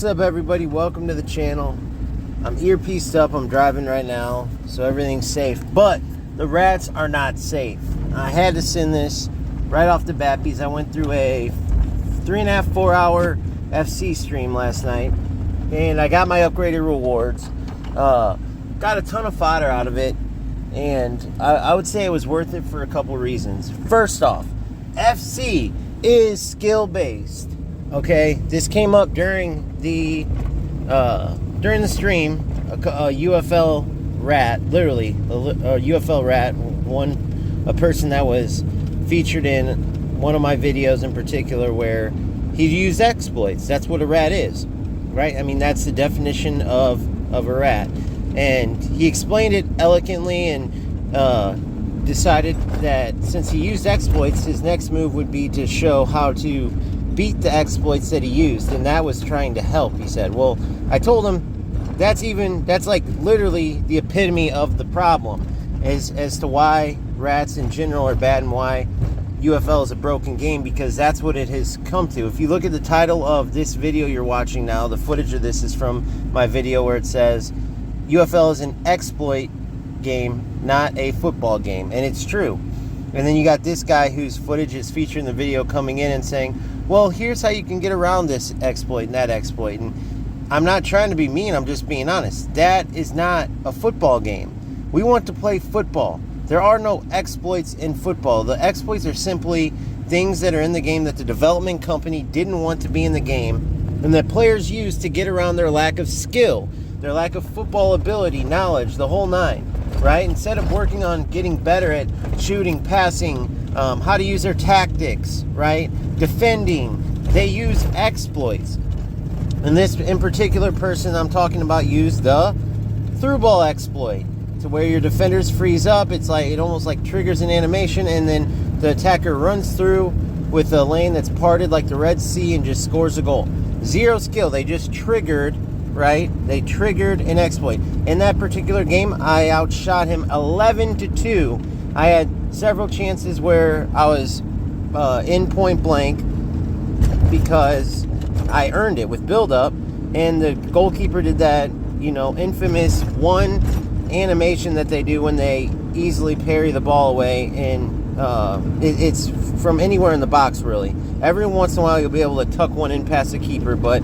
What's up, everybody? Welcome to the channel. I'm earpieced up. I'm driving right now, so everything's safe. But the rats are not safe. I had to send this right off the bat because I went through a 3.5, 4 hour FC stream last night, and I got my upgraded rewards. Got a ton of fodder out of it, and I would say it was worth it for a couple reasons. First off, FC is skill-based. Okay, this came up during the stream. A UFL rat, literally a UFL rat, a person that was featured in one of my videos in particular, where he used exploits. That's what a rat is, right? I mean, that's the definition of a rat, and he explained it elegantly and decided that since he used exploits, his next move would be to show how to beat the exploits that he used, and that was trying to help. He said, well, I told him that's like literally the epitome of the problem as to why rats in general are bad and why UFL is a broken game, because that's what it has come to. If you look at the title of this video you're watching now, the footage of this is from my video where it says UFL is an exploit game, not a football game, and it's true. And then you got this guy whose footage is featured in the video coming in and saying, well, here's how you can get around this exploit and that exploit. And I'm not trying to be mean, I'm just being honest. That is not a football game. We want to play football. There are no exploits in football. The exploits are simply things that are in the game that the development company didn't want to be in the game, and that players use to get around their lack of skill, their lack of football ability, knowledge, the whole nine, right? Instead of working on getting better at shooting, passing, how to use their tactics, right? Defending, they use exploits. And this in particular person I'm talking about used the through ball exploit, to where your defenders freeze up. It's like, it almost like triggers an animation, and then the attacker runs through with a lane that's parted like the Red Sea and just scores a goal. Zero skill. They just triggered, right? They triggered an exploit. In that particular game, I outshot him 11-2. I had several chances where I was in point blank because I earned it with build up, and the goalkeeper did that, infamous one animation that they do when they easily parry the ball away, and it's from anywhere in the box, really. Every once in a while you'll be able to tuck one in past the keeper, but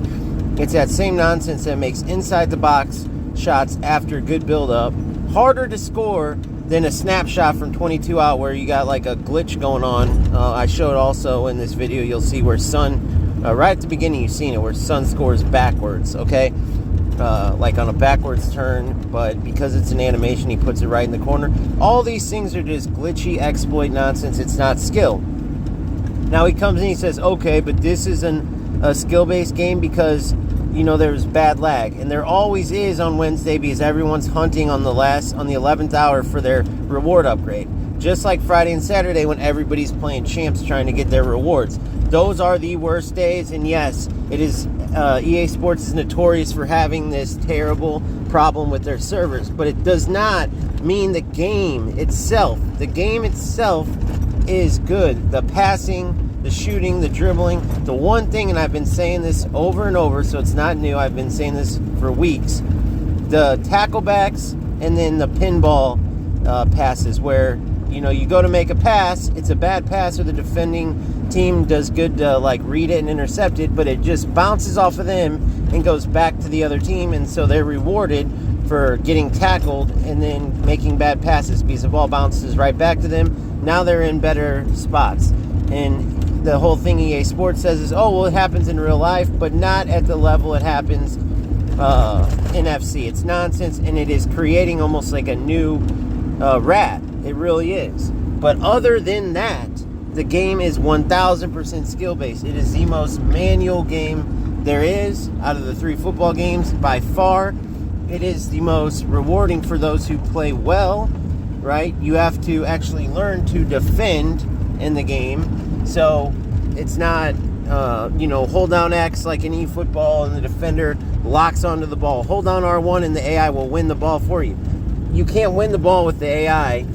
it's that same nonsense that makes inside the box shots after good build up harder to score than a snapshot from 22 out where you got like a glitch going on. I showed also in this video, you'll see where Son, right at the beginning you've seen it, where Son scores backwards, okay? Like on a backwards turn, but because it's an animation, he puts it right in the corner. All these things are just glitchy exploit nonsense. It's not skill. Now he comes in, he says, okay, but this is a skill-based game because, there's bad lag. And there always is on Wednesday, because everyone's hunting on the 11th hour for their reward upgrade. Just like Friday and Saturday when everybody's playing champs trying to get their rewards. Those are the worst days, and yes, it is EA Sports is notorious for having this terrible problem with their servers, but it does not mean the game itself. The game itself is good. The passing, the shooting, the dribbling. The one thing, and I've been saying this over and over, so it's not new, I've been saying this for weeks, the tackle backs and then the pinball passes, where you go to make a pass, it's a bad pass, or the defending team does good to read it and intercept it, but it just bounces off of them and goes back to the other team, and so they're rewarded for getting tackled and then making bad passes because the ball bounces right back to them. Now they're in better spots. And the whole thing EA Sports says is, oh, well, it happens in real life, but not at the level it happens in FC. It's nonsense, and it is creating almost like a new rat. It really is. But other than that, the game is 1000% skill-based. It is the most manual game there is out of the 3 football games by far. It is the most rewarding for those who play well, right? You have to actually learn to defend in the game. So it's not, hold down X like in eFootball and the defender locks onto the ball. Hold down R1 and the AI will win the ball for you. You can't win the ball with the AI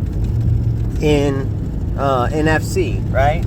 in FC, right?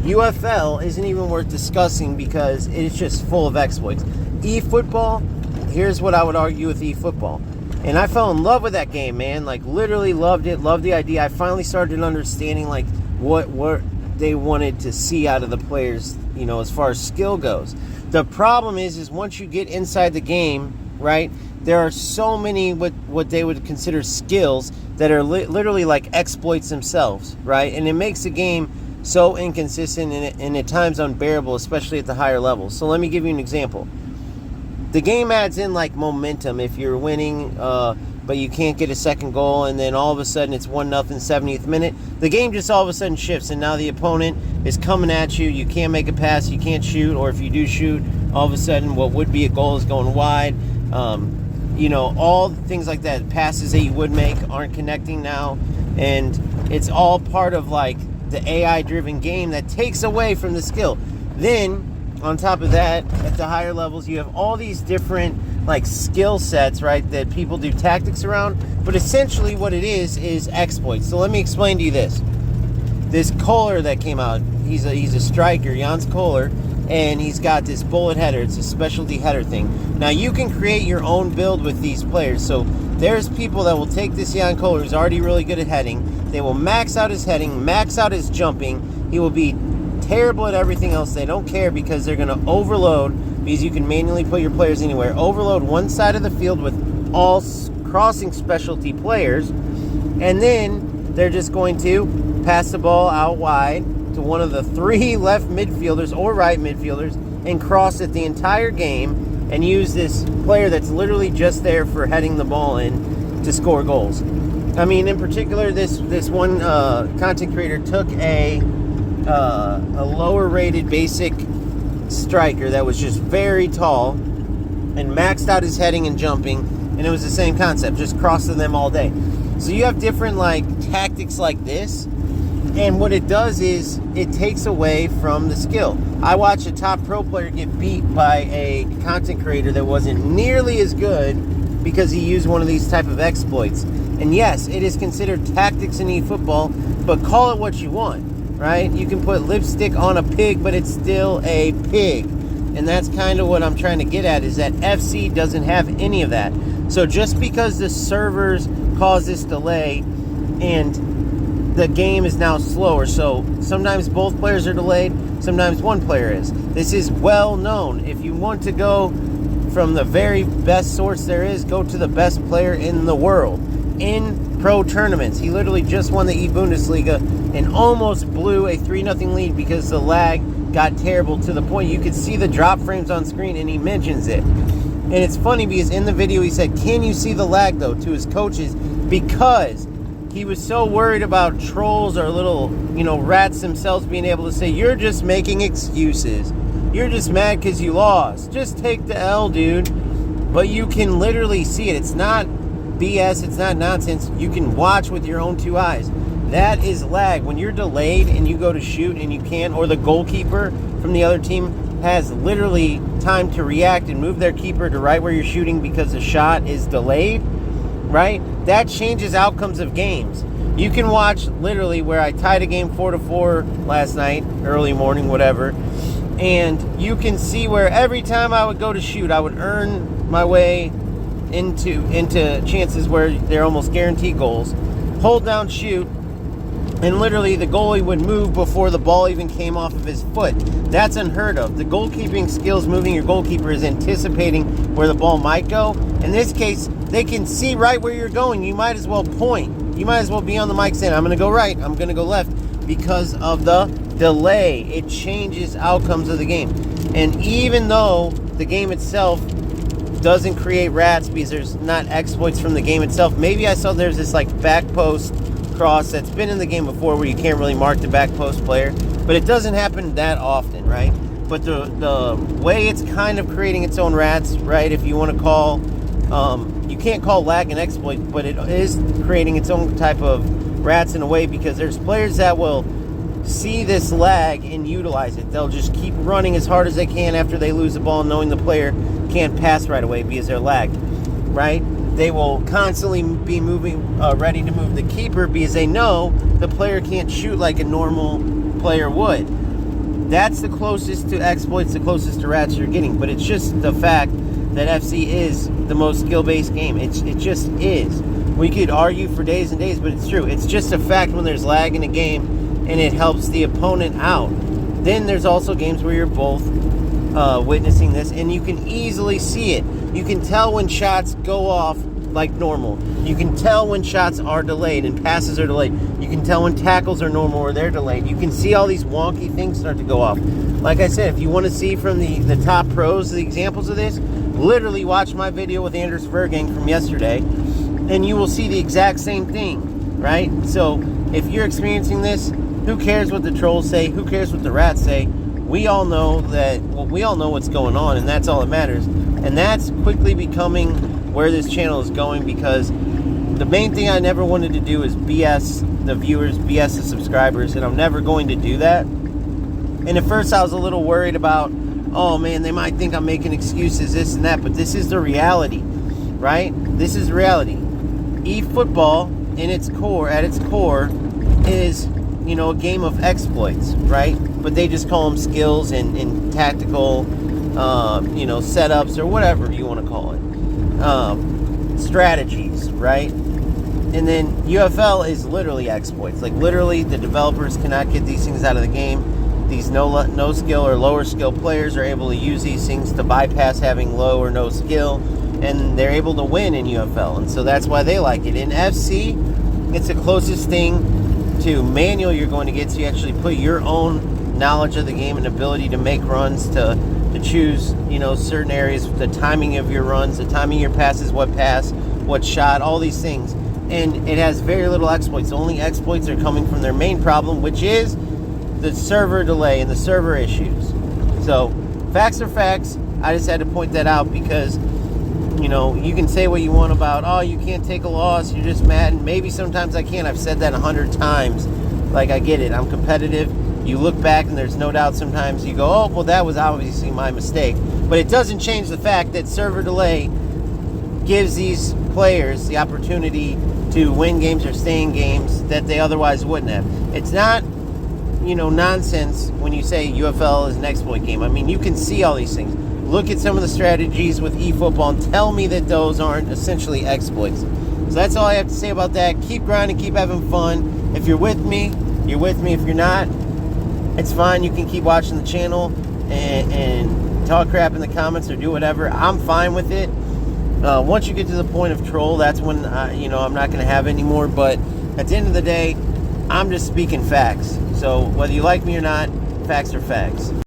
UFL isn't even worth discussing because it's just full of exploits. eFootball, here's what I would argue with eFootball. And I fell in love with that game, man. Like, literally loved it, loved the idea. I finally started understanding, like, what they wanted to see out of the players, you know, as far as skill goes. The problem is once you get inside the game, right, there are so many what they would consider skills that are literally like exploits themselves, right? And it makes the game so inconsistent and at times unbearable, especially at the higher levels. So let me give you an example. The game adds in like momentum if you're winning, but you can't get a second goal, and then all of a sudden it's 1-0, 70th minute. The game just all of a sudden shifts, and now the opponent is coming at you. You can't make a pass, you can't shoot, or if you do shoot, all of a sudden what would be a goal is going wide. You know, all things like that. Passes that you would make aren't connecting now, and it's all part of like the AI-driven game that takes away from the skill. Then, on top of that, at the higher levels, you have all these different like skill sets, right, that people do tactics around, but essentially what it is exploits. So let me explain to you this. This Kohler that came out, he's a striker, Jens Kohler, and he's got this bullet header. It's a specialty header thing. Now, you can create your own build with these players. So there's people that will take this Jens Kohler, who's already really good at heading. They will max out his heading, max out his jumping. He will be terrible at everything else. They don't care because they're going to overload, because you can manually put your players anywhere. Overload one side of the field with all crossing specialty players, and then they're just going to pass the ball out wide to one of the 3 left midfielders or right midfielders and cross it the entire game and use this player that's literally just there for heading the ball in to score goals. I mean, in particular, this one content creator took a lower rated basic striker that was just very tall and maxed out his heading and jumping, and it was the same concept, just crossing them all day. So you have different like tactics like this, and what it does is it takes away from the skill. I watched a top pro player get beat by a content creator that wasn't nearly as good because he used one of these type of exploits. And yes, it is considered tactics in eFootball, but call it what you want, right? You can put lipstick on a pig, but it's still a pig. And that's kind of what I'm trying to get at, is that FC doesn't have any of that. So just because the servers cause this delay and the game is now slower, so sometimes both players are delayed, sometimes one player is. This is well known. If you want to go from the very best source there is, go to the best player in the world in pro tournaments. He literally just won the E-Bundesliga and almost blew a 3-0 lead because the lag got terrible to the point you could see the drop frames on screen, and he mentions it. And it's funny because in the video he said, "Can you see the lag though?" to his coaches, because he was so worried about trolls or little, rats themselves being able to say, "You're just making excuses. You're just mad because you lost. Just take the L, dude." But you can literally see it. It's not BS. It's not nonsense. You can watch with your own 2 eyes. That is lag. When you're delayed and you go to shoot and you can't, or the goalkeeper from the other team has literally time to react and move their keeper to right where you're shooting because the shot is delayed, right? That changes outcomes of games. You can watch literally where I tied a game 4-4 last night, early morning, whatever, and you can see where every time I would go to shoot, I would earn my way into chances where they're almost guaranteed goals. Hold down, shoot, and literally the goalie would move before the ball even came off of his foot. That's unheard of. The goalkeeping skills, moving your goalkeeper, is anticipating where the ball might go. In this case, they can see right where you're going. You might as well point. You might as well be on the mic saying, "I'm going to go right, I'm going to go left," because of the delay. It changes outcomes of the game. And even though the game itself doesn't create rats because there's not exploits from the game itself, maybe I saw there's this like back post cross that's been in the game before where you can't really mark the back post player, but it doesn't happen that often, right? But the way it's kind of creating its own rats, right? If you want to call, you can't call lag an exploit, but it is creating its own type of rats in a way, because there's players that will see this lag and utilize it. They'll just keep running as hard as they can after they lose the ball, knowing the player can't pass right away because they're lagged, right? They will constantly be moving, ready to move the keeper because they know the player can't shoot like a normal player would. That's the closest to exploits, the closest to rats you're getting. But it's just the fact that FC is the most skill-based game. It just is. We could argue for days and days, but it's true. It's just a fact when there's lag in a game and it helps the opponent out. Then there's also games where you're both witnessing this, and you can easily see it. You can tell when shots go off like normal. You can tell when shots are delayed and passes are delayed. You can tell when tackles are normal or they're delayed. You can see all these wonky things start to go off. Like I said, if you want to see from the top pros the examples of this, literally watch my video with Anders Vergang from yesterday, and you will see the exact same thing, right? So if you're experiencing this, who cares what the trolls say? Who cares what the rats say? We all know that, well, we all know what's going on, and that's all that matters. And that's quickly becoming where this channel is going, because the main thing I never wanted to do is BS the viewers, BS the subscribers, and I'm never going to do that. And at first I was a little worried about, oh man, they might think I'm making excuses, this and that, but this is the reality, right? This is reality. eFootball at its core is, you know, a game of exploits, right? But they just call them skills and tactical, you know, setups or whatever you want to call it. Strategies, right? And then UFL is literally exploits. Like literally, the developers cannot get these things out of the game. These no skill or lower skill players are able to use these things to bypass having low or no skill, and they're able to win in UFL, and so that's why they like it. In FC, it's the closest thing to manual you're going to get to actually put your own knowledge of the game and ability to make runs, to choose, you know, certain areas, the timing of your runs, the timing of your passes, what pass, what shot, all these things. And it has very little exploits. The only exploits are coming from their main problem, which is the server delay and the server issues. So facts are facts. I just had to point that out because, you know, you can say what you want about, oh, you can't take a loss, you're just mad, and maybe sometimes I can. I've said that 100 times. Like, I get it. I'm competitive. You look back and there's no doubt sometimes you go, oh, well, that was obviously my mistake. But it doesn't change the fact that server delay gives these players the opportunity to win games or stay in games that they otherwise wouldn't have. It's not, you know, nonsense when you say UFL is an exploit game. I mean, you can see all these things. Look at some of the strategies with eFootball and tell me that those aren't essentially exploits. So that's all I have to say about that. Keep grinding, keep having fun. If you're with me, you're with me. If you're not, it's fine. You can keep watching the channel and talk crap in the comments or do whatever. I'm fine with it. Once you get to the point of troll, that's when, you know, I'm not going to have any more. But at the end of the day, I'm just speaking facts. So whether you like me or not, facts are facts.